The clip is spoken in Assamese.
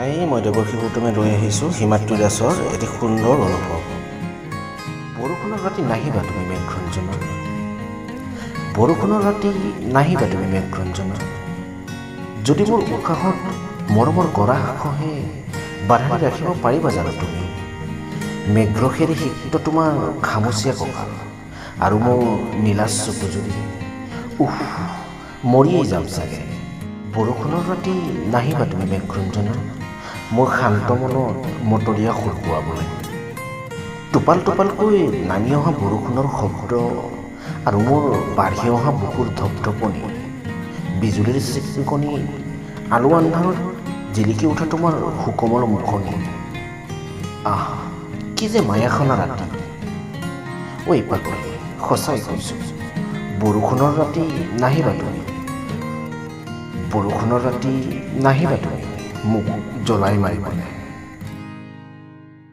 মই দেৱশিপুৰ তুমি ৰৈ আহিছোঁ হিমাদ্ৰী দাসৰ এটি সুন্দৰ অনুভৱ। বৰষুণৰ ৰাতি নাহিবা তুমি মেঘৰঞ্জনত, বৰষুণৰ ৰাতি নাহিবা তুমি মেঘৰঞ্জনত। যদি মোৰ উশাহত মৰমৰ গৰাখহে বাধা দি ৰাখিব পাৰিবা জানো তুমি? মেঘৰখেৰে সিক্ত তোমাৰ খামুচীয়া কঁকাল আৰু মোৰ নীলাচ চকু যদি মৰিয়েই যাম চাগে। বৰষুণৰ ৰাতি নাহিবা তুমি মেঘৰঞ্জনত, মোৰ শান্ত মনত মতলীয়া সুৰ শুৱাবলৈ। টোপাল টোপালকৈ নামি অহা বৰষুণৰ শব্দ আৰু মোৰ বাঢ়ি অহা বুকুৰ ধপধপনি, বিজুলীৰ চিকচিকনি, আলো আন্ধাৰত জিলিকি উঠা তোমাৰ সুকোমল মুখনি। আহ, কি যে মায়াখনা ৰাতি। ঐ পাগলী, সঁচাই কৈছোঁ, বৰষুণৰ ৰাতি নাহিবা তুমি, বৰষুণৰ ৰাতি নাহিবা তুমি মোক জ্বলাই মাৰিবলৈ।